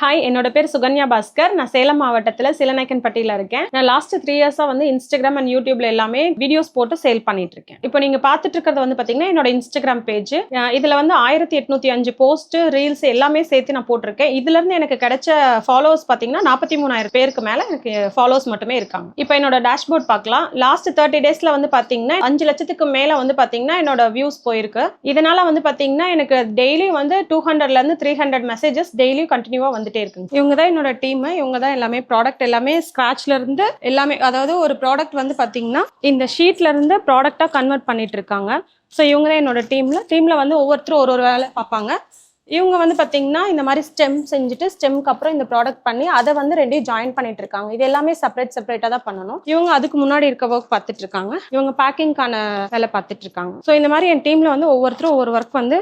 Hi, என்னோட பேர் சுகன்யா பாஸ்கர். நான் சேலம் மாவட்டத்தில் சிலநாயக்கன்பட்டியில் இருக்கேன். நான் லாஸ்ட் 3 இயர்ஸாக வந்து இன்ஸ்டாகிராம் அண்ட் யூடியூப்ல எல்லாமே வீடியோஸ் போட்டு சேல் பண்ணிட்டு இருக்கேன். இப்போ நீங்க பார்த்துட்டு இருக்கிறது வந்து பாத்தீங்கன்னா என்னோட இன்ஸ்டாகிராம் பேஜ். இதுல வந்து 1805 போஸ்ட் ரீல்ஸ் எல்லாமே சேர்த்து நான் போட்டிருக்கேன். இதுல இருந்து எனக்கு கிடைச்ச ஃபாலோவர்ஸ் பாத்தீங்கன்னா 43,000 பேருக்கு மேல எனக்கு ஃபாலோவர்ஸ் மட்டுமே இருக்காங்க. இப்போ என்னோட டேஷ்போர்ட் பார்க்கலாம். லாஸ்ட் 30 டேஸ்ல வந்து பாத்தீங்கன்னா 5 லட்சத்துக்கு மேல வந்து பாத்தீங்கன்னா என்னோட வியூஸ் போயிருக்கு. இதனால வந்து பாத்தீங்கன்னா எனக்கு டெய்லி வந்து 200ல இருந்து 300 மெசேஜஸ் டெய்லியும் கண்டினியூவா வந்துட்டே இருக்குங்க. இவங்க தான் என்னோட டீம். இவங்க தான் எல்லாமே ப்ராடக்ட் எல்லாமே ஸ்கிராச்ல இருந்து எல்லாமே, அதாவது ஒரு ப்ராடக்ட் வந்து பாத்தீங்கன்னா இந்த ஷீட்ல இருந்து ப்ராடக்டா கன்வெர்ட் பண்ணிட்டு இருக்காங்க. ஸோ இவங்க தான் என்னோட டீம்ல வந்து ஒவ்வொருத்தரும் ஒரு வேலை பார்ப்பாங்க. இவங்க வந்து பாத்தீங்கன்னா இந்த மாதிரி ஸ்டெம் செஞ்சுட்டு ஸ்டெம்க்கு அப்புறம் இந்த ப்ராடக்ட் பண்ணி அதை வந்து ரெண்டையும் ஜாயின் பண்ணிட்டு இருக்காங்க. இது எல்லாமே செப்பரேட்டா தான் பண்ணணும். இவங்க அதுக்கு முன்னாடி இருக்க ஒர்க் பார்த்துட்டு இருக்காங்க. இவங்க பேக்கிங்கான வேலை பார்த்துட்டு இருக்காங்க. ஸோ இந்த மாதிரி என் டீம்ல வந்து ஒவ்வொருத்தரும் ஒவ்வொரு ஒர்க் வந்து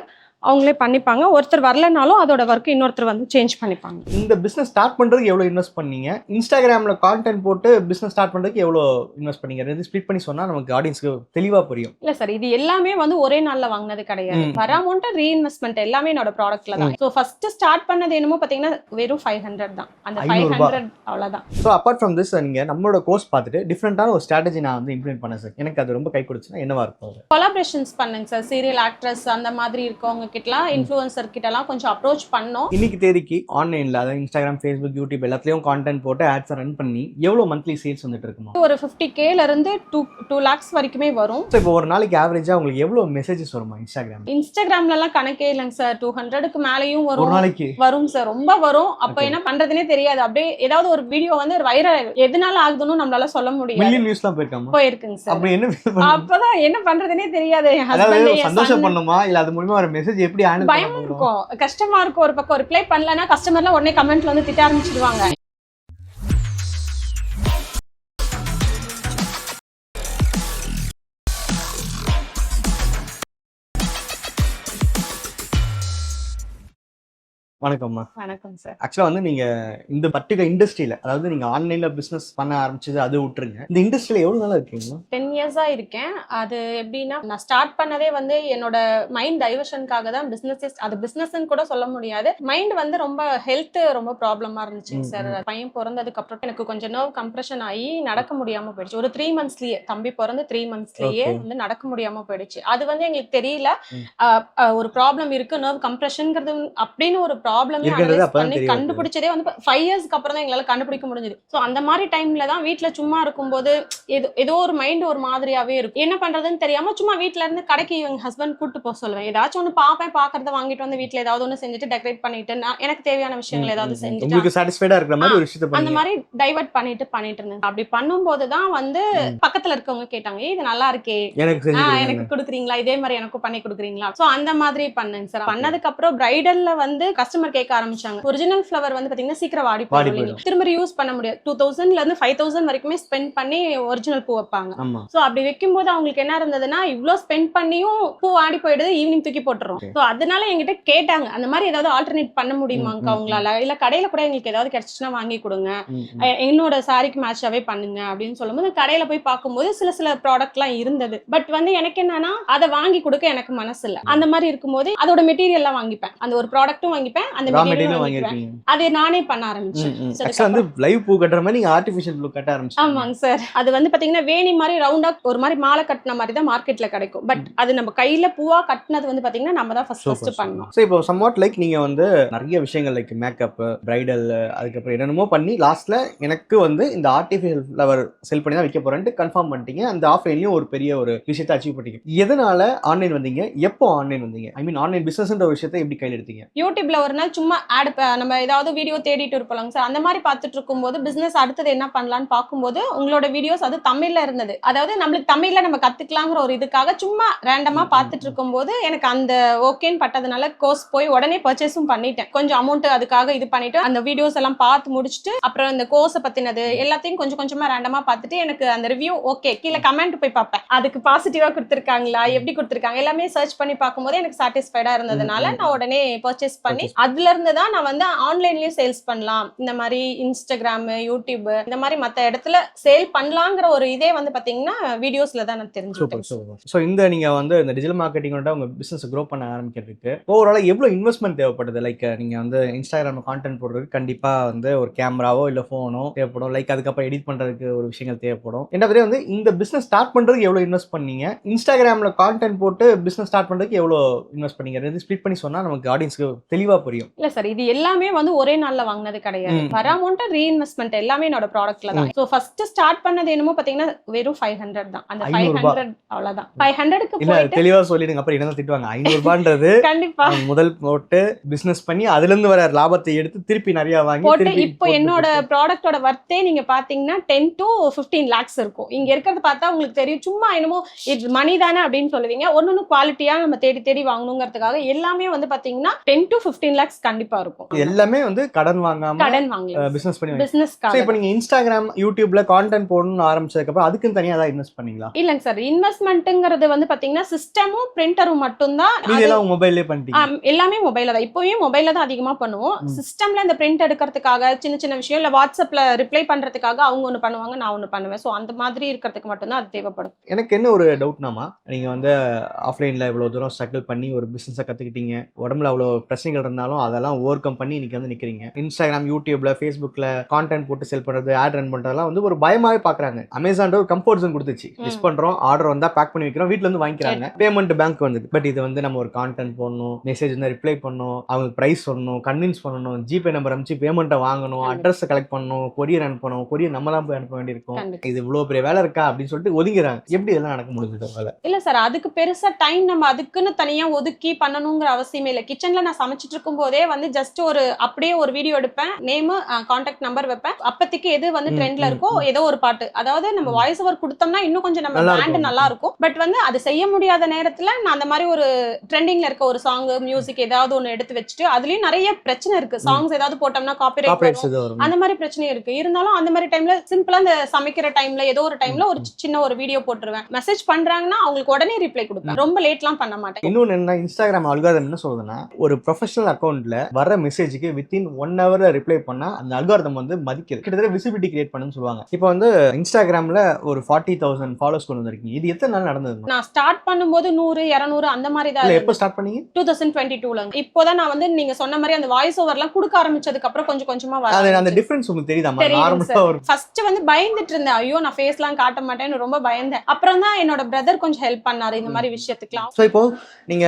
அவங்களே பண்ணிப்பாங்க. ஒருத்தர் வரலனாலும் அதோட ஒர்க் இன்னொருத்தர் வந்து சேஞ்ச் பண்ணிப்பாங்க. இந்த பிசினஸ் ஸ்டார்ட் பண்றதுக்கு எவ்வளவு இன்வெஸ்ட் பண்ணீங்க? இன்ஸ்டாகிராம்ல கான்டென்ட் போட்டு பிசினஸ் ஸ்டார்ட் பண்றதுக்கு எவ்வளவு இன்வெஸ்ட் பண்ணீங்க? ரெண்டு ஸ்ப்ளிட் பண்ணி சொன்னா நமக்கு ஆடியன்ஸ்க்கு தெளிவா புரியும். இல்ல சார், இது எல்லாமே வந்து ஒரே நாள்ல வாங்கினது கிடையாது. வர அமௌண்ட் ரீஇன்வெஸ்ட்மெண்ட் எல்லாமே என்னோட ப்ராடக்ட்ல தான். சோ ஃபர்ஸ்ட் ஸ்டார்ட் பண்ணது என்னமோ பாத்தீங்கன்னா வெறும் 500 தான். அந்த 500 அவ்வளவுதான். சோ அபார்ட் ஃப்ரம் திஸ் நீங்க நம்மளோட கோர்ஸ் பார்த்துட்டு டிஃபரெண்டான ஒரு ஸ்ட்ராட்டஜி நான் வந்து இம்ப்ளிமெண்ட் பண்ணேன் சார். எனக்கு அது ரொம்ப கை கொடுத்துச்சுன்னா என்னவா இருக்கும்? கொலாபரேஷன்ஸ் பண்ணுங்க சார். சீரியல் ஆக்ட்ரஸ் அந்த மாதிரி இருக்கவங்க கிட்டலாம், இன்ஃப்ளூயன்சர் கிட்டலாம் கொஞ்சம் அப்ரோச் பண்ணோம். இன்னைக்கு தேதிக்கு ஆன்லைன்ல, அதாவது இன்ஸ்டாகிராம், ஃபேஸ்புக், யூடியூப் எல்லாத்துலயும் கான்டென்ட் போட்டு ஆட்ஸ் ரன் பண்ணி எவ்வளவு மந்த்லி சேல்ஸ் வந்துட்டு இருக்குமா? ஒரு 50Kல இருந்து 2 lakhs வரைக்குமே வரும். சோ இப்போ ஒரு நாளைக்கு ஆவரேஜா உங்களுக்கு எவ்வளவு மெசேஜஸ் வருமா இன்ஸ்டாகிராம்ல எல்லாம் கணக்கே இல்லைங்க சார். 200க்கு மேலயும் வரும். ஒரு நாளைக்கு வரும் சார், ரொம்ப வரும். அப்ப என்ன பண்றதுனே தெரியாது. அப்படியே ஏதாவது ஒரு வீடியோ வந்து வைரல் எதனால ஆகுதுன்னு நம்மளால சொல்ல முடியாது. மில்லியன் வியூஸ்லாம் போயிருக்குங்க சார். அப்ப என்ன அப்பதான் என்ன பண்றதுனே தெரியாது. சந்தோஷம் பண்ணுமா இல்ல அது மூலமா ஒரு மெசேஜ் எப்படி ஹேண்டில் பயம் இருக்கும், கஷ்டமா இருக்கும். ஒரு பக்கம் ரிப்ளை பண்ணலன்னா கஸ்டமர்லாம் உடனே கமெண்ட்ல வந்து திட்ட ஆரம்பிச்சிடுவாங்க. வணக்கம்மா. வணக்கம் சார். ஆக்சுவலா வந்து நீங்க இந்த பர்டிகுலர் இண்டஸ்ட்ரியில, அதாவது நீங்க ஆன்லைன்ல பிசினஸ் பண்ண ஆரம்பிச்சது அது விட்டுருங்க, இந்த இண்டஸ்ட்ரியில எவ்வளவு நாளா இருக்கீங்களா? 10 இயர்ஸா இருக்கேன். அது எப்படின்னா நான் ஸ்டார்ட் பண்ணதே வந்து என்னோட மைண்ட் டைவர்ஷனுக்காக தான். அது பிசினஸ்ன்னு கூட சொல்ல முடியாது. மைண்ட் வந்து ரொம்ப ஹெல்த் ரொம்ப ப்ராப்ளமா இருந்துச்சுங்க சார். பையன் பிறந்ததுக்கு அப்புறம் எனக்கு கொஞ்சம் நர்வ் கம்ப்ரெஷன் ஆகி நடக்க முடியாம போயிடுச்சு. ஒரு 3 monthsலயே, தம்பி பிறந்து 3 monthsலயே வந்து நடக்க முடியாம போயிடுச்சு. அது வந்து எங்களுக்கு தெரியல ஒரு ப்ராப்ளம் இருக்கு, நர்வ் கம்ப்ரெஷன்ங்கிறது அப்படின்னு ஒரு ப்ராப்ளமே பண்ணி கண்டுபிடிச்சதே வந்து 5 இயர்ஸ்க்கு அப்புறம் தான் எங்களால கண்டுபிடிக்க முடிஞ்சது. சோ அந்த மாதிரி டைம்ல தான் வீட்டுல சும்மா இருக்கும்போது ஏதோ ஒரு மைண்ட் ஒரு மாதிரியாவே இருக்கும். என்ன பண்றதுன்னு தெரியாம சும்மா வீட்டுல இருந்து கடைக்கு எங்க ஹஸ்பண்ட் கூட்டு போக சொல்லுவேன். ஏதாச்சும் ஒண்ணு பாப்பேன், பாக்குறத வாங்கிட்டு வந்து வீட்டுல ஏதாவது ஒண்ணு செஞ்சுட்டு டெக்கரேட் பண்ணிட்டு எனக்கு தேவையான விஷயங்கள் ஏதாவது செஞ்சுட்டு அந்த மாதிரி டைவர்ட் பண்ணிட்டு இருந்தேன். அப்படி பண்ணும்போது தான் வந்து பக்கத்துல இருக்கவங்க கேட்டாங்க, இது நல்லா இருக்கே, எனக்கு கொடுக்குறீங்களா, இதே மாதிரி எனக்கும் பண்ணி கொடுக்குறீங்களா? சோ அந்த மாதிரி பண்ணேங்க சார். பண்ணதுக்கு அப்புறம் பிரைடல்ல வந்து கஸ்டமர் கேட்க ஆரம்பிச்சாங்க. ஒரிஜினல் ஃப்ளவர் வந்து பாத்தீங்கன்னா சீக்கிரம் வாடி போயிடும், திரும்ப யூஸ் பண்ண முடியாது. 2000ல இருந்து 5000 வரைக்குமே ஸ்பெண்ட் பண்ணி ஒரிஜினல் பூ வைப்பாங்க. சோ அப்படி வைக்கும் போது அவங்களுக்கு என்ன இருந்ததுன்னா, இவ்ளோ ஸ்பெண்ட் பண்ணியும் பூ வாடி போயிடுது, ஈவினிங் தூக்கி போட்டுறோம். சோ அதனால என்கிட்ட கேட்டாங்க, அந்த மாதிரி ஏதாவது ஆல்டர்னேட் பண்ண முடியுமாங்க அவங்களால, இல்ல கடையில கூட எங்களுக்கு ஏதாவது கிடைச்சுன்னா வாங்கி கொடுங்க, என்னோட சாரிக்கு மேட்சாவே பண்ணுங்க அப்படின்னு சொல்லும்போது கடையில போய் பார்க்கும்போது சில ப்ராடக்ட் எல்லாம் இருந்தது. பட் வந்து எனக்கு என்னன்னா அதை வாங்கி கொடுக்க எனக்கு மனசு இல்ல. அந்த மாதிரி இருக்கும்போது அதோட மெட்டீரியல் எல்லாம் வாங்கிப்பேன், அந்த ஒரு ப்ராடக்ட்டும் வாங்கிப்பேன், அந்த மெட்டீரியல் வாங்கிப்பேன். அதை நானே பண்ண ஆரம்பிச்சேன். வந்து லைவ் பூ கட்டற மாதிரி நீங்க ஆர்ட்டிஃபிஷியல் பூ கட்ட ஆரம்பிச்சீங்க. ஆமாங்க சார். அது வந்து பாத்தீங்கன்னா வேணி மாதிரி ரவுண்டா ஒரு மாதிரி மாலை கட்டின மாதிரி தான் மார்க்கெட்ல கிடைக்கும். பட் அது நம்ம கையில பூவா கட்டினது வந்து பாத்தீங்கன்னா நம்ம தான் ஃபர்ஸ்ட் பண்ணோம். சோ இப்போ சம்வாட் லைக் நீங்க வந்து நிறைய விஷயங்கள் லைக் மேக்கப், பிரைடல், அதுக்கு அப்புறம் என்னென்னமோ பண்ணி லாஸ்ட்ல எனக்கு வந்து இந்த ஆர்ட்டிஃபிஷியல் ஃப்ளவர் செல் பண்ணி தான் வைக்க போறேன்ட்டு கன்ஃபார்ம் பண்ணிட்டீங்க. அந்த ஆஃப்லைன்லயும் ஒரு பெரிய ஒரு விஷயத்தை அச்சீவ் பண்ணிட்டீங்க. எதனால ஆன்லைன் வந்தீங்க? எப்போ ஆன்லைன் வந்தீங்க? ஐ மீன் ஆன்லைன் பிசினஸ்ன்ற ஒரு விஷயத்தை எப்படி கையில எடுத்தீங்க? யூடியூப்ல ஒரு நாள் சும்மா ஆட், நம்ம ஏதாவது வீடியோ தேடிட்டு இருப்போம் சார். அந்த மாதிரி பார்த்துட்டு இருக்கும்போது பிசினஸ் அடுத்தது என்ன பண்ணலாம்னு பார்க்கும்போது உங்களோட வீடியோஸ் அது தமிழ்ல இருந்தது. அதாவது நம்மளுக்கு தமிழ்ல நம்ம கத்துக்கலாங்கிற ஒரு இதுக்காக சும்மா ரேண்டமா பார்த்துட்டு இருக்கும்போது எனக்கு அந்த ஓகேன்னு பட்டதுனால கோர்ஸ் போய் உடனே பர்ச்சேஸும் பண்ணிட்டேன். கொஞ்சம் அமௌண்ட் அதுக்காக இது பண்ணிட்டு அந்த வீடியோஸ் எல்லாம் பார்த்து முடிச்சுட்டு அப்புறம் இந்த கோர்ஸை பத்தினது எல்லாத்தையும் கொஞ்சம் கொஞ்சமா ரேண்டமா பார்த்துட்டு எனக்கு அந்த ரிவ்யூ ஓகே, கீழே கமெண்ட் போய் பார்ப்பேன், அதுக்கு பாசிட்டிவா கொடுத்துருக்காங்களா, எப்படி கொடுத்துருக்காங்க எல்லாமே சர்ச் பண்ணி பார்க்கும்போது எனக்கு சாட்டிஸ்ஃபைடா இருந்ததுனால நான் உடனே பர்ச்சேஸ் பண்ணி அதுல இருந்து தான் நான் வந்து ஆன்லைன்லயும் சேல்ஸ் பண்ணலாம், இந்த மாதிரி இன்ஸ்டாகிராம், யூடியூப் இந்த மாதிரி மத்த இடத்துல சேல் பண்ணலாங்கிற ஒரு இதே வந்து பாத்தீங்கன்னா வீடியோஸ்ல தான் நான் தெரிஞ்சுக்கிட்டேன். ஸோ நீங்க வந்து இந்த டிஜிட்டல் மார்க்கெட்டிங்கோட உங்க பிசினஸ் க்ரோ பண்ண ஆரம்பிக்கிறதுக்கு ஓவரால் எவ்வளவு இன்வெஸ்ட்மெண்ட் தேவைப்படுது? லைக் நீங்க வந்து இன்ஸ்டாகிராம் கான்டென்ட் போடுறதுக்கு கண்டிப்பா வந்து ஒரு கேமராவோ இல்ல போனோ தேவைப்படும், லைக் அதுக்கப்புறம் எடிட் பண்றதுக்கு ஒரு விஷயங்கள் தேவைப்படும். என்ன வந்து இந்த பிசினஸ் ஸ்டார்ட் பண்றதுக்கு எவ்வளவு இன்வெஸ்ட் பண்ணீங்க, இன்ஸ்டாகிராம்ல கான்டென்ட் போட்டு பிசினஸ் ஸ்டார்ட் பண்றதுக்கு எவ்வளவு இன்வெஸ்ட் பண்ணீங்க, ரெண்டு ஸ்ப்ளிட் பண்ணி சொன்னா நமக்கு ஆடியன்ஸ்க்கு தெளிவா புரியும். இல்ல சார், இது எல்லாமே வந்து ஒரே நாள்ல வாங்கினது கிடையாது. வர அமௌண்ட் ரீஇன்வெஸ்ட்மெண்ட் எல்லாமே என்னோட ப்ராடக்ட்ல தான். சோ ஃபர்ஸ்ட் ஸ்டார்ட் பண்ணது என்னமோ பாத்தீங்கன்னா வெறும் 500 தான். அந்த 500 அவ்வளவுதான். 500க்கு போயிட்டு தெளிவா சொல்லிடுங்க, அப்புறம் என்ன திட்டுவாங்க. 500 ரூபான்றது கண்டிப்பா முதல் போட்டு பிசினஸ் பண்ணி அதுல இருந்து வர லாபத்தை எடுத்து திருப்பி நிறைய வாங்கி போட்டு இப்போ என்னோட ப்ராடக்ட்டோட வர்த்தே நீங்க பாத்தீங்கன்னா 10 to 15 lakhs இருக்கும். இங்க இருக்கிறது பார்த்தா உங்களுக்கு தெரியும், சும்மா என்னமோ இது மணி தானே அப்படின்னு சொல்லுவீங்க. ஒன்னொன்னு குவாலிட்டியா நம்ம தேடி தேடி வாங்கணுங்கிறதுக்காக எல்லாமே வந்து பாத்தீங்கன்னா 10 to 15 lakhs கண்டிப்பா இருக்கும். எல்லாமே வந்து கடன் வாங்காம பிசினஸ் பண்ணி பிசினஸ்க்காக. இப்போ நீங்க இன்ஸ்டாகிராம் யூடியூப்ல கான்டென்ட் போடணும்னு ஆரம்பிச்சதுக்கு அப்புறம் அதுக்கு தனியா தான் இன்வெஸ்ட் பண்ணீங்களா? இல்லங்க சார், இன்வெஸ்ட்மெண்ட்ங்கிறது வந்து பாத்தீங்கன்னா சிஸ்டமும் பிரிண்டரும் மட்டும் தான். இதெல்லாம் மொபைல்லே பண்ணிட்டீங்க? எல்லாமே மொபைல்ல தான். இப்போயும் மொபைல்ல தான் அதிகமா பண்ணுவோம். சிஸ்டம்ல இந்த பிரிண்ட் எடுக்கிறதுக்காக சின்ன சின்ன விஷயம், இல்ல வாட்ஸ்அப்ல ரிப்ளை பண்றதுக்காக அவங்க ஒண்ணு பண்ணுவாங்க, நான் ஒண்ணு பண்ணுவேன். சோ அந்த மாதிரி இருக்கிறதுக்கு மட்டும் தான் அது தேவைப்படும். எனக்கு என்ன ஒரு டவுட்னாமா, நீங்க வந்து ஆஃப்லைன்ல இவ்வளவு தூரம் ஸ்ட்ரகிள் பண்ணி ஒரு பிசினஸை கத்துக்கிட்டீங்க, உடம்புல அவ்வளவு பிரச்சனைகள் இருந்தாலும் அதெல்லாம் ஓவர் கம் பண்ணி இன்னைக்கு வந்து நிக்கிறீங்க. இன்ஸ்டாகிராம் யூடியூப்ல ஃபேஸ்புக்ல கான்டென்ட் போட்டு செல் பண்றது, ஆட் ரன் பண்றதெல்லாம் வந்து ஒரு பயமாவே பாக்குறாங்க. அமேசான் ஒரு கம்ஃபர்ட் ஜோன் கொடுத்துச்சு, லிஸ்ட் பண்றோம், ஆர்டர் வந்தா பேக் பண்ணி வைக்கிறோம், வீட்ல இருந்து வாங்கிக்கிறாங்க, பேமெண்ட் பேங்க் வந்தது. பட் இது வந்து நம்ம ஒரு கான்டென்ட் போடணும், மெசேஜ் வந்து ரிப்ளை பண்ணணும், அவங்களுக்கு பிரைஸ் சொல்லணும், கன்வின்ஸ் பண்ணணும், ஜிபே நம்பர் அனுப்பிச்சு பேமெண்ட்டை வாங்கணும், அட்ரஸ் கலெக்ட் பண்ணணும், கொரியர் அனுப்பணும், கொரியர் நம்ம தான் போய் அனுப்ப வேண்டியிருக்கும். இது இவ்வளவு பெரிய வேலை இருக்கா அப்படின்னு சொல்லிட்டு ஒதுங்கிறாங்க. எப்படி இதெல்லாம் நடக்க முடியுது வேலை? இல்ல சார், அதுக்கு பெருசா டைம் நம்ம அதுக்குன்னு தனியா ஒதுக்கி பண்ணணுங்கிற அவசியமே இல்லை. கிச்சன்ல நான் சமைச்சிட்டு இருக்கும் போதே வந்து ஜஸ்ட் ஒரு அப்படியே ஒரு வீடியோ எடுப்பேன், நேம் கான்டாக்ட் நம்பர் வைப்பேன், அப்பத்திக்கு எது வந்து ட்ரெண்ட்ல இருக்கோ ஏதோ ஒரு பாட்டு, அதாவது நம்ம வாய்ஸ் ஓவர் கொடுத்தோம்னா இன்னும் கொஞ்சம் நம்ம பிராண்ட் நல்லா இருக்கும். பட் வந்து அது செய்ய முடியாத நேரத்துல நான் அந்த மாதிரி ஒரு ட்ரெண்டிங்ல இருக்க ஒரு சாங் மியூசிக் ஏதாவது ஒன்னு எடுத்து வச்சுட்டு, அதுலயும் நிறைய பிரச்சனை இருக்கு. சாங்ஸ் ஏதாவது போட்டோம்னா காப்பிரைட் அந்த மாதிரி பிரச்சனை இருக்கு. இருந்தாலும் அந்த மாதிரி டைம்ல சிம்பிளா இந்த சமைக்கிற டைம்ல ஏதோ ஒரு டைம்ல ஒரு சின்ன ஒரு வீடியோ போட்டுருவேன். மெசேஜ் பண்றாங்கன்னா அவங்களுக்கு உடனே ரிப்ளை கொடுப்பேன். ரொம்ப லேட்லாம் பண்ண மாட்டேன். இன்னொன்னு என்ன, இன்ஸ்டாகிராம் அல்காரிதம் என்ன சொல்றதுன்னா, ஒரு ப்ரொஃபஷனல் அக்கௌண்ட்ல வர மெசேஜுக்கு வித்தின் 1 hour ரிப்ளை பண்ணா அந்த அல்காரிதம் வந்து மதிக்குது. கிட்டத்தட்ட விசிபிலிட்டி கிரியேட் பண்ணுன்னு சொல்லுவாங்க. இப்போ வந்து இன்ஸ்டாகிராம்ல ஒரு 40,000 ஃபாலோவர்ஸ் கொண்டு வந்திருக்கீங்க. இது எத்தனை நாள் நடந்தது? நான் ஸ்டார்ட் பண்ணும்போது 100 200 அந்த மாதிரி தான். எப்போ ஸ்டார்ட் பண்ணீங்க? 2022ல. இப்போதான் நான் வந்து நீங்க சொன்ன மாதிரி அந்த வாய்ஸ் ஓவர்லாம் கொடுக்க ஆரம்பிச்சதுக்கு அப்புறம் கொஞ்சம் கொஞ்சமா வர அந்த டிஃபரன்ஸ் உங்களுக்கு தெரியுதா? நார்மலா ஒரு ஃபர்ஸ்ட் வந்து பயந்துட்டு இருந்தேன், ஐயோ நான் ஃபேஸ்லாம் காட்ட மாட்டேன்னு ரொம்ப பயந்தேன். அப்புறம் தான் என்னோட பிரதர் கொஞ்சம் ஹெல்ப் பண்ணாரு இந்த மாதிரி விஷயத்துக்குலாம். சோ இப்போ நீங்க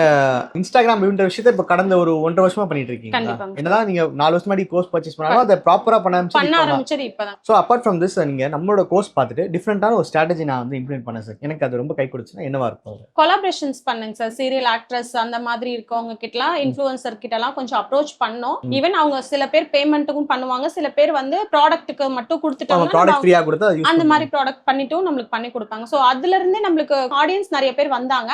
இன்ஸ்டாகிராம் அப்படின்ற விஷயத்தை இப்ப கடந்த ஒரு 1.5 வருஷமா பண்ணிட்டு இருக்கீங்க. என்னதான் நீங்க 4 வருஷம் முன்னாடி கோர்ஸ் பர்ச்சேஸ் பண்ணாலும் அதை ப்ராப்பரா பண்ண ஆரம்பிச்சது இப்பதான். சோ அபார்ட் ஃப்ரம் திஸ், நீங்க நம்மளோட கோர்ஸ் பார்த்துட்டு டிஃபரெண்டான ஒரு ஸ்ட்ராட்டஜி நான் வந்து இம்ப்ளிமெண்ட் பண்ணேன் சார், எனக்கு அது ரொம்ப கை கொடுத்துச்சுன்னா என்னவா இருக்கும்? கொலாபரேஷன்ஸ் பண்ணுங்க சார். சீரியல் ஆக்ட்ரஸ் அந்த மாதிரி இருக்கவங்க கிட்டலாம், இன்ஃப்ளூயன்சர் கிட்டலாம் கொஞ்சம் அப்ரோச் பண்ணோம். ஈவன் அவங்க சில பேர் பேமெண்ட்டுக்கும் பண்ணுவாங்க, சில பேர் வந்து ப்ராடக்ட்டுக்கு மட்டும் கொடுத்துட்டாங்க, ப்ராடக்ட் ஃப்ரீயா கொடுத்தா அந்த மாதிரி ப்ராடக்ட் பண்ணிட்டும் நம்மளுக்கு பண்ணி கொடுப்பாங்க. சோ அதுல இருந்து நம்மளுக்கு ஆடியன்ஸ் நிறைய பேர் வந்தாங்க.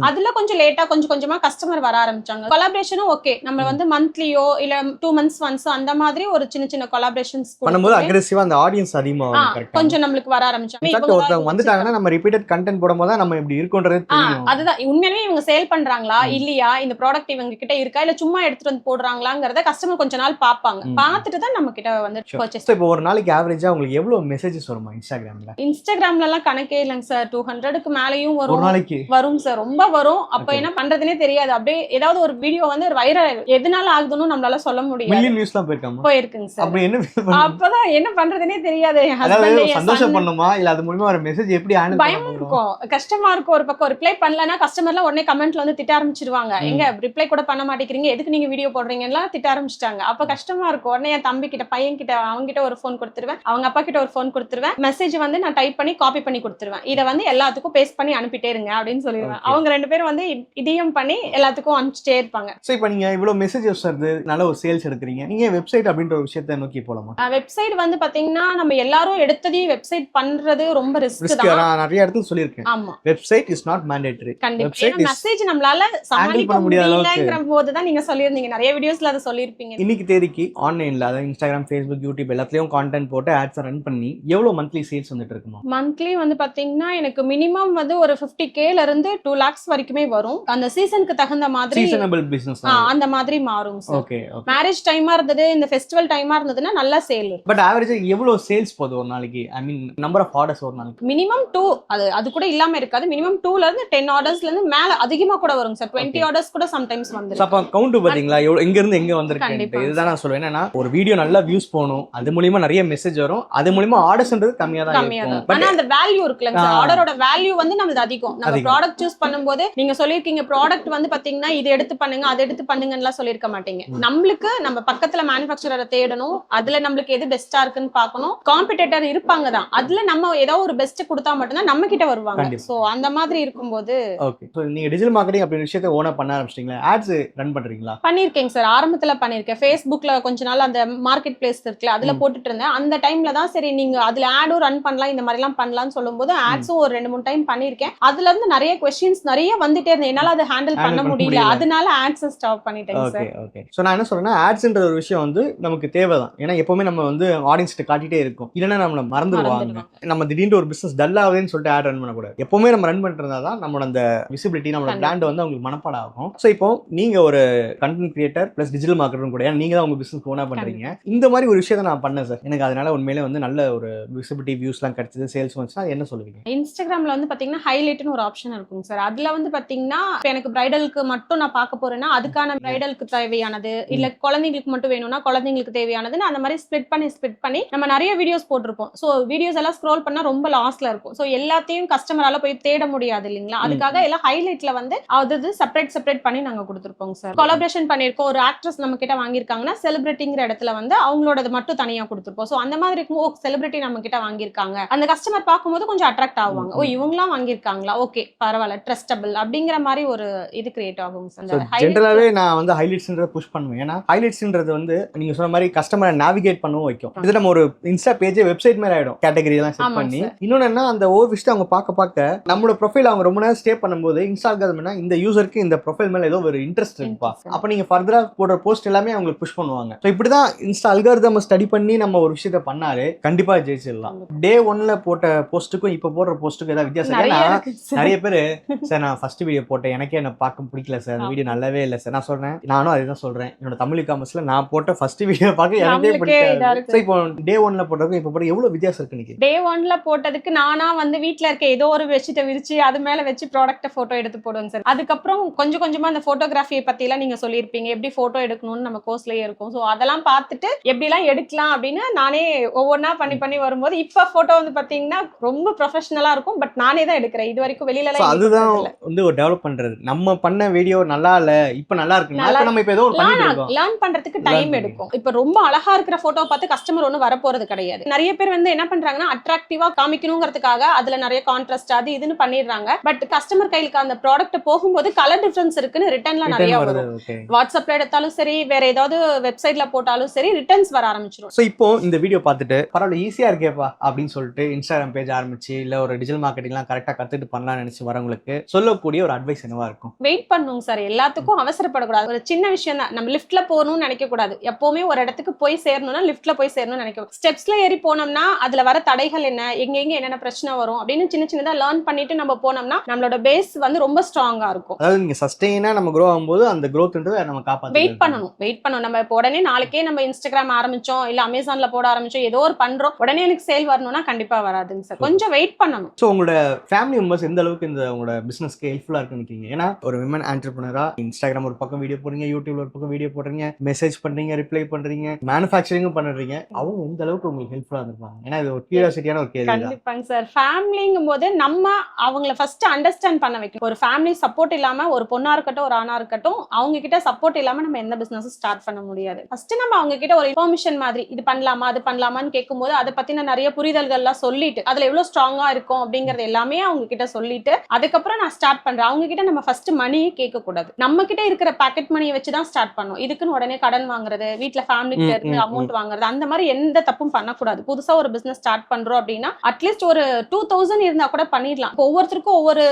அதுல கொஞ்சம் லேட்டா கொஞ்சம் கொஞ்சமா கஸ்டமர் வர ஆரம்பிச்சாங்க. கொலாபரேஷனும் ஓகே, நம்ம வந்து மந்த்லியோ இல்ல 2 months once அந்த மாதிரி ஒரு சின்ன சின்ன கொலாபரேஷன்ஸ் பண்ணும்போது அக்ரெசிவா அந்த ஆடியன்ஸ் அதிகமா கொஞ்சம் நம்மளுக்கு வர ஆரம்பிச்சாங்க. ஒருத்தவங்க வந்துட்டாங்கன்னா நம்ம ரிப்பீட்டட் கண்டென்ட் போடும்போது நம்ம இப்படி இருக்கும்ன்றது தெரியும். அதுதான் உண்மையிலேயே இவங்க சேல் பண்றாங்களா இல்லையா, இந்த ப்ராடக்ட் இவங்க கிட்ட இருக்கா இல்ல சும்மா எடுத்துட்டு வந்து போடுறாங்களாங்கறத கஸ்டமர் கொஞ்ச நாள் பாப்பாங்க. பார்த்துட்டு தான் நம்ம கிட்ட வந்து பர்ச்சேஸ். இப்போ ஒரு நாளைக்கு ஆவரேஜா உங்களுக்கு எவ்வளவு மெசேஜஸ் வருமா இன்ஸ்டாகிராம்ல? இன்ஸ்டாகிராம்ல எல்லாம் கணக்கே இல்லங்க சார், 200க்கு மேலயும் வரும். ஒரு நாளைக்கு வரும் சார், ரொம்ப வரும். அப்ப என்ன பண்றதுனே தெரியாது. அப்படியே ஏதாவது ஒரு வீடியோ வந்து வைரல் எதனால ஆகுதுன்னு நம்மளால சொல்ல முடியாது. மில்லியன் வியூஸ்லாம் போயிருக்குங்க சார். அப்ப என்ன அப்பதான் என்ன பண்றதுனே தெரியாது. சந்தோஷம் பண்ணுமா இல்ல அது மூலமா ஒரு மெசேஜ் எப்படி ஹேண்டில் பயம் இருக்கும், கஷ்டமா இருக்கும். ஒரு பக்கம் ரிப்ளை பண்ணலனா கஸ்டமர்லாம் உடனே கமெண்ட்ல வந்து திட்ட ஆரம்பிச்சிருவாங்க. எங்க ரிப்ளை கூட பண்ண மாட்டேங்கிறீங்க, எதுக்கு நீங்க வீடியோ போடுறீங்கன்னா திட்ட ஆரம்பிச்சிட்டாங்க. அப்ப கஷ்டமா இருக்கும். உடனே என் தம்பி கிட்ட பையன் கிட்ட அவங்க கிட்ட ஒரு போன் கொடுத்துருவேன், அவங்க அப்பா கிட்ட ஒரு போன் கொடுத்துருவேன். மெசேஜ் வந்து நான் டைப் பண்ணி காப்பி பண்ணி கொடுத்துருவேன். இதை வந்து எல்லாத்துக்கும் பேஸ்ட் பண்ணி அனுப்பிட்டே இருங்க அப்படின்னு சொல்லிடுவேன். அவங்க 2 பேரும் வந்து இடியம் பண்ணி எல்லாத்துக்கும் அனுப்பிச்சிட்டே இருப்பாங்க. சோ இப்போ நீங்க இவ்வளவு மெசேஜஸ் வருது, நல்ல ஒரு சேல்ஸ் எடுக்கிறீங்க, நீங்க வெப்சைட் அப்படின்ற ஒரு விஷயத்தை நோக்கி போலாமா? வெப்சைட் வந்து பாத்தீங்கன்னா நம்ம எல்லாரும் எடுத்ததையும் வெப்சைட் பண்றது ரொம்ப ரிஸ்க் தான். நான் நிறைய இடத்துல சொல்லிருக்கேன். ஆமா, வெப்சைட் இஸ் நாட் மேண்டேட்டரி. கண்டிப்பா மெசேஜ் நம்மளால சமாளிக்க முடியலங்கற போது தான் நீங்க சொல்லிருந்தீங்க, நிறைய வீடியோஸ்ல அத சொல்லிருப்பீங்க. இன்னைக்கு தேதிக்கு ஆன்லைன்ல அதாவது இன்ஸ்டாகிராம், ஃபேஸ்புக், யூடியூப் எல்லாத்துலயும் கான்டென்ட் போட்டு ஆட்ஸ் ரன் பண்ணி எவ்வளவு மந்த்லி சேல்ஸ் வந்துட்டு இருக்குமா? மந்த்லி வந்து பாத்தீங்கன்னா எனக்கு மினிமம் வந்து ஒரு 50K ல இருந்து 2 lakhs வரைக்குமே வரும். அந்த சீசனுக்கு தகுந்த மாதிரி சீசனபிள் பிசினஸ் அந்த மாதிரி மாறும் சார். ஓகே மேரேஜ் டைமா இருந்தது, இந்த ஃபெஸ்டிவல் டைமா இருந்ததுன்னா நல்லா சேல். பட் ஆவரேஜா எவ்வளவு சேல்ஸ் போகுது ஒரு நாளைக்கு? ஐ மீன் நம்பர் ஆஃப் ஆர்டர்ஸ் ஒரு நாளைக்கு மினிமம் 2, அது கூட இல்லாம இருக்காது. மினிமம் 2ல இருந்து 10 ஆர்டர்ஸ்ல இருந்து மேல அதிகமா கூட வரும் சார். 20 ஆர்டர்ஸ் கூட சம்டைம்ஸ் வந்துரும். அப்ப கவுண்ட் பாத்தீங்களா எவ்வளவு எங்க இருந்து எங்க வந்திருக்கு? இதுதான் நான் சொல்லுவேன். என்னன்னா ஒரு வீடியோ நல்லா வியூஸ் போகணும், அது மூலியமா நிறைய மெசேஜ் வரும், அது மூலியமா ஆர்டர்ஸ்ன்றது கம்மியா தான் இருக்கும். ஆனா அந்த வேல்யூ இருக்குல்ல சார், ஆர்டரோட வேல்யூ வந்து நமக்கு அதிகம். நம்ம ப்ராடக்ட் சூஸ் பண்ணும்போது நீங்க சொல்லிருக்கீங்க ப்ராடக்ட் வந்து பாத்தீங்கன்னா இது எடுத்து பண்ணுங்க அது எடுத்து பண்ணுங்கன்னு சொல்லிருக்க மாட்டீங்க. நம்மளுக்கு நம்ம பக்கத்துல மேனுஃபேக்சரரை தேடணும், அதுல நம்மளுக்கு எது பெஸ்டா இருக்குன்னு பார்க்கணும். காம்படிட்டர் இருப்பாங்க தான், அதுல நம்ம ஏதோ ஒரு பெஸ்ட் கொடுத்தா மட்டும்தான் நம்ம கிட்ட வருவாங்க. சோ அந்த மாதிரி இருக்கும்போது ஓகே. சோ நீங்க டிஜிட்டல் மார்க்கெட்டிங் அப்படி விஷயத்தை ஓனா பண்ண ஆரம்பிச்சிட்டீங்களா? ஆட்ஸ் ரன் பண்றீங்களா? பண்ணிருக்கேங்க சார். ஆரம்பத்துல பண்ணிருக்கேன். Facebookல கொஞ்ச நாள் அந்த மார்க்கெட் பிளேஸ் இருக்குல்ல அதுல போட்டுட்டு இருந்தேன். அந்த டைம்ல தான் சரி நீங்க அதுல ஆடும் ரன் பண்ணலாம், இந்த மாதிரி எல்லாம் பண்ணலாம்னு சொல்லும்போது ஆட்ஸும் ஒரு 2-3 டைம் பண்ணிருக்கேன். அதுல இருந்து நிறைய क्वेश्चंस நிறைய வந்துட்டே இருந்தது. என்னால அதை ஹேண்டில் பண்ண முடியல, அதனால ஆட்ஸ் ஸ்டாப் பண்ணிட்டேன் சார். ஓகே. சோ நான் என்ன சொல்றேன்னா ஆட்ஸ்ன்ற ஒரு விஷயம் வந்து நமக்கு தேவைதான். ஏன்னா எப்பவுமே நம்ம வந்து ஆடியன்ஸ்ட்ட காட்டிட்டே இருக்கோம், இல்லைன்னா நம்மள மறந்துடுவாங்க. நம்ம திடீர்னு ஒரு பிசினஸ் டல் ஆகுதுன்னு சொல்லிட்டு ஆட் ரன் பண்ணக்கூடாது. எப்பவுமே நம்ம ரன் பண்ணிட்டு இருந்தா தான் நம்மளோட அந்த விசிபிலிட்டி, நம்மளோட பிராண்ட் வந்து அவங்களுக்கு மனப்பாடம் ஆகும். சோ இப்போ நீங்க ஒரு கண்டென்ட் கிரியேட்டர் பிளஸ் டிஜிட்டல் மார்க்கெட்டரும் கூட, நீங்க தான் உங்க பிசினஸ் ஓனா பண்றீங்க. இந்த மாதிரி ஒரு விஷயத்தை நான் பண்ணேன் சார், எனக்கு அதனால உண்மையிலே வந்து நல்ல ஒரு விசிபிலிட்டி வியூஸ்லாம் கிடைச்சது, சேல்ஸ் வந்துச்சுன்னா என்ன சொல்லுவீங்க? இன்ஸ்டாகிராம்ல வந்து பாத்தீங்கன்னா ஹைலைட்னு ஒரு ஆப்ஷன் இருக்கும் சார். அதுல வந்து பாத்தீங்கன்னா எனக்கு பிரைடலுக்கு மட்டும் நான் பார்க்க போறேன்னா அதுக்கான பிரைடலுக்கு தேவையானது, இல்ல குழந்தைங்களுக்கு மட்டும் வேணும்னா குழந்தைங்களுக்கு தேவையானதுன்னு அந்த மாதிரி ஸ்பிளிட் பண்ணி நம்ம நிறைய வீடியோஸ் போட்டிருப்போம். சோ வீடியோஸ் எல்லாம் ஸ்க்ரோல் பண்ணா ரொம்ப லாஸ்ட்ல இருக்கும். சோ எல்லாத்தையும் கஸ்டமரால போய் தேட முடியாது இல்லைங்களா, அதுக்காக எல்லாம் ஹைலைட்ல வந்து அது செப்பரேட் பண்ணி நாங்க கொடுத்துருப்போம் சார். கொலாபரேஷன் பண்ணிருக்கோம். ஒரு ஆக்ட்ரஸ் நம்ம கிட்ட வாங்கியிருக்காங்கன்னா செலிபிரிட்டிங்கிற இடத்துல வந்து அவங்களோட மட்டும் தனியா கொடுத்துருப்போம். சோ அந்த மாதிரி இருக்கும். ஓ செலிபிரிட்டி நம்ம கிட்ட வாங்கியிருக்காங்க, அந்த கஸ்டமர் பார்க்கும்போது கொஞ்சம் அட்ராக்ட் ஆவாங்க. ஓ இவங்கலாம் வாங்கியிருக்காங்களா, ஓகே பரவாயில்ல ட்ரஸ்டபிள் அப்படிங்கிற மாதிரி ஒரு இது கிரியேட் ஆகும் சார். ஜென்ரலாவே நான் வந்து ஹைலைட்ஸ்ன்றத புஷ் பண்ணுவேன். ஏன்னா ஹைலைட்ஸ்ன்றது வந்து நீங்க சொன்ன மாதிரி கஸ்டமரை நேவிகேட் பண்ணவும் வைக்கும். இது நம்ம ஒரு இன்ஸ்டா பேஜ் வெப்சைட் மாதிரி ஆயிடும், கேட்டகரி எல்லாம் செட் பண்ணி. இன்னொன்னு என்ன, அந்த ஒவ்வொரு விஷயத்தை அவங்க பார்க்க நம்மளோட ப்ரொஃபைல் அவங்க ரொம்ப நேரம் ஸ்டே பண்ணும்போது இன்ஸ்டாகிராம்னா இந்த யூசருக்கு இந்த ப்ரொஃபைல் மேல ஏதோ ஒரு இன்ட்ரெஸ்ட் இருக்குப்பா, அப்ப நீங்க ஃபர்தரா போடுற போஸ்ட் எல்லாமே அவங்களுக்கு புஷ் பண்ணுவாங்க. ஸோ இப்படிதான் இன்ஸ்டா அல்காரிதம் ஸ்டடி பண்ணி நம்ம ஒரு விஷயத்த பண்ணாலே கண்டிப்பா ஜெயிச்சிடலாம். டே 1ல போட்ட போஸ்ட்டுக்கும் இப்ப போடுற போஸ்ட்டுக்கும் ஏதாவது வித்தியாசம்? நிறைய பேரு சார் நான் ஃபர்ஸ்ட் வீடியோ போட்டேன், எனக்கே என்ன பார்க்க பிடிக்கல சார், வீடியோ நல்லாவே இல்லை சார். நான் சொல்றேன், நானும் அதுதான் சொல்றேன், என்னோட தமிழ் காமர்ஸ்ல நான் போட்ட ஃபர்ஸ்ட் வீடியோ பார்க்க எனக்கே பிடிக்கல. இப்போ டே 1ல போட்டதுக்கும் இப்ப போட எவ்வளவு வித்தியாசம் இருக்கு? டே 1ல போட்டதுக்கு நானா வந்து வீட்ல இருக்க ஏதோ ஒரு பெட்ஷீட்டை விரிச்சு அது மேல வச்சு ப்ராடக்ட் போட்டோ எடுத்து போடுவேன் சார். அதுக்கப்புறம் கொஞ்சம் கொஞ்சமா அந்த போட்டோகிராஃபியை பத்தி எல்லாம் நீங்க சொல்லியிருப்பீங்க, எப்படி போட்டோ எடுக்கணும்னு நம்ம கோர்ஸ்லயே இருக்கும். ஸோ அதெல்லாம் பார்த்துட்டு எப்படி எல்லாம் எடுக்கலாம் அப்படின்னு நானே ஒவ்வொன்னா பண்ணி வரும்போது இப்ப போட்டோ வந்து பாத்தீங்கன்னா ரொம்ப ப்ரொஃபஷனலா இருக்கும். பட் நானே தான் எடுக்கிறேன், இது வரைக்கும் வெளியில எல்லாம். அதுதான் வந்து ஒரு டெவலப் பண்றது. நம்ம பண்ண வீடியோ நல்லா இல்ல, இப்ப நல்லா இருக்கு, நம்ம இப்ப ஏதோ லேர்ன் பண்றதுக்கு டைம் எடுக்கும். இப்ப ரொம்ப அழகா இருக்கிற போட்டோ பார்த்து கஸ்டமர் ஒன்னும் வர போறது கிடையாது. நிறைய பேர் வந்து என்ன பண்றாங்கன்னா அட்ராக்டிவா காமிக்கணுங்கிறதுக்காக அதுல நிறைய கான்ட்ராஸ்ட் அது இதுன்னு பண்ணிடுறாங்க. பட் கஸ்டமர் கையிலுக்கு அந்த ப்ராடக்ட் போகும்போது கலர் டிஃபரன்ஸ் இருக்குன்னு ரிட்டர்ன்ல நிறைய வரும். வாட்ஸ்அப்ல எடுத்தாலும் சரி, வேற ஏதாவது வெப்சைட்ல போட்டாலும் சரி, ரிட்டர்ன்ஸ் வர ஆரம்பிச்சிடும். சோ இப்போ இந்த வீடியோ பார்த்துட்டு பரவாயில்ல ஈஸியா இருக்கேப்பா அப்படின்னு சொல்லிட்டு இன்ஸ்டாகிராம் பேஜ் ஆரம்பிச்சு இல்ல ஒரு டிஜிட்டல் மார்க்கெட்டிங்லாம் கரெக்டா கத்துட்டு பண்ணலாம்னு நினைச்சு வரவங்களுக்கு சொல்லக்கூடிய ஒரு அட்வைஸ் என்னவா இருக்கும்? வெயிட் பண்ணுங்க சார். எல்லாத்துக்கும் அவசரப்படக்கூடாது. ஒரு சின்ன விஷயம் தான், நம்ம லிஃப்ட்ல போகணும்னு நினைக்க கூடாது. எப்பவுமே ஒரு இடத்துக்கு போய் சேரணும்னா லிஃப்ட்ல போய் சேரணும்னு நினைக்க, ஸ்டெப்ஸ்ல ஏறி போனோம்னா அதுல வர தடைகள் என்ன, எங்க என்னென்ன பிரச்சனை வரும் அப்படின்னு சின்னதா லேர்ன் பண்ணிட்டு நம்ம போனோம்னா நம்மளோட பேஸ் வந்து ரொம்ப ஸ்ட்ராங்கா இருக்கும். அதாவது நீங்க சஸ்டெயினா நம்ம grow ஆகும்போது அந்த growthன்றதை நம்ம காப்பாத்த வெயிட் பண்ணணும். நம்ம இப்போ உடனே நாளைக்கே நம்ம இன்ஸ்டாகிராம் ஆரம்பிச்சோம் இல்ல அமேசான்ல போட ஆரம்பிச்சோம் ஏதோ ஒரு பண்றோம் உடனே எனக்கு சேல் வரணும்னா கண்டிப்பா வராதுங்க சார். கொஞ்சம் வெயிட் பண்ணணும். சோ உங்களோட ஃபேமிலி மெம்பர்ஸ் எந்த அளவுக்கு இந்த உங்களோட பிசினஸ்க்கு ஹெல்ப்ஃபுல்லா இருக்குன்னு நினைக்கிறீங்க? ஏன்னா ஒரு விமன் ஆண்டர்பிரினரா இன்ஸ்டாகிராம் ஒரு பக்கம் வீடியோ போடுறீங்க, யூடியூப்ல ஒரு பக்கம் வீடியோ போடுறீங்க, மெசேஜ் பண்றீங்க, ரிப்ளை பண்றீங்க, மேனுஃபேக்சரிங்கும் பண்றீங்க, அவங்க எந்த அளவுக்கு உங்களுக்கு ஹெல்ப்ஃபுல்லா இருப்பாங்க? ஏன்னா இது ஒரு கியூரியாசிட்டியான ஒரு கேள்வி. கண்டிப்பாங்க சார். ஃபேமிலிங்கும் போது நம்ம அவங்கள ஃபர்ஸ்ட் அண்டர்ஸ்டாண்ட் பண்ண வைக்கணும். ஒரு ஃபேமிலி சப்போர்ட் இல்லாம ஒரு பொண்ணா இருக்கட்டும் ஒரு ஆணா இருக்கட்டும் அவங்க கிட்ட சப்போர்ட் இல்லாம நம்ம எந்த பிசினஸும் ஸ்டார்ட் பண்ண முடியாது. ஃபர்ஸ்ட் நம்ம அவங்க கிட்ட ஒரு இன்ஃபர்மேஷன் மாதிரி இது பண்ணலாமா அது பண்ணலாமான்னு கேட்கும்போது அதை பத்தின நிறைய புரிதல்கள்லாம் சொல்லிட்டு அதுல எவ்வளவு ஸ்ட்ராங்கா இருக்கும் அப்படிங்கறது எல்லாமே அவங்க கிட்ட சொல்லிட்டு அதுக்கப்புறம் நான் ஸ்டார்ட் பண்றேன். அவங்க கிட்ட நம்ம ஃபர்ஸ்ட் மணியே கேட்க கூடாது. நம்ம கிட்ட இருக்கிற பாக்கெட் மணியை வச்சுதான் ஸ்டார்ட் பண்ணும். இதுக்குன்னு உடனே கடன் வாங்குறது, வீட்டுல ஃபேமிலி கிட்ட இருந்து அமௌண்ட் வாங்குறது, அந்த மாதிரி எந்த தப்பும் பண்ணக்கூடாது. புதுசா ஒரு பிசினஸ் ஸ்டார்ட் பண்றோம் அப்படின்னா அட்லீஸ்ட் ஒரு 2000 இருந்தா கூட பண்ணிடலாம். ஒவ்வொருத்தருக்கும் ஒவ்வொரு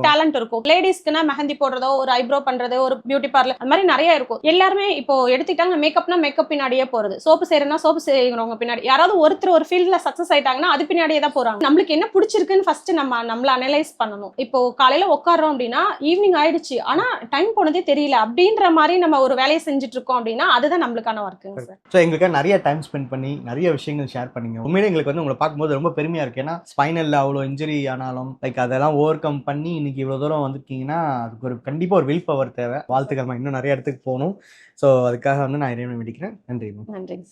டேலண்ட் இருக்கும். லேடிஸ்க்குனா மெஹந்தி போடுறதோ, ஒரு ஐப்ரோ பண்றதோ, ஒரு பியூட்டி பார்லர், அந்த மாதிரி நிறைய இருக்கும். எல்லாருமே இப்போ எடுத்துக்கிட்டாங்க மேக்கப்னா மேக்கப் பின்னாடியே போறது, சோப்பு செய்யறதுனா சோப்பு செய்யறவங்க பின்னாடி, யாராவது ஒருத்தர் ஒரு ஃபீல்ட்ல சக்சஸ் ஆயிட்டாங்கன்னா அது பின்னாடியே தான் போறாங்க. நம்மளுக்கு என்ன பிடிச்சிருக்குன்னு ஃபர்ஸ்ட் நம்மள அனலைஸ் பண்ணணும். இப்போ காலையில உட்காரோம் அப்படின்னா ஈவினிங் ஆயிடுச்சு ஆனா டைம் போனதே தெரியல அப்படின்ற மாதிரி மாதிரி நம்ம ஒரு வேலையை செஞ்சுட்டு இருக்கோம் அப்படின்னா அதுதான் நம்மளுக்கான ஒர்க்குங்க சார். ஸோ எங்களுக்கு நிறைய டைம் ஸ்பெண்ட் பண்ணி நிறைய விஷயங்கள் ஷேர் பண்ணீங்க. உண்மையிலே எங்களுக்கு வந்து உங்களை பார்க்கும்போது ரொம்ப பெருமையா இருக்கு. ஏன்னா ஸ்பைனல்ல அவ்வளோ இன்ஜுரி ஆனாலும் லைக் அதெல்லாம் ஓவர் கம் பண்ணி இன்னைக்கு இவ்வளோ தூரம் வந்திருக்கீங்கன்னா அதுக்கு ஒரு கண்டிப்பாக ஒரு வில் பவர் தேவை. வாழ்த்துக்கள். இன்னும் நிறைய இடத்துக்கு போகணும். ஸோ அதுக்காக வந்து நான் இறைவனை வேண்டிக்கிறேன். நன்றி. நன்றிங்க.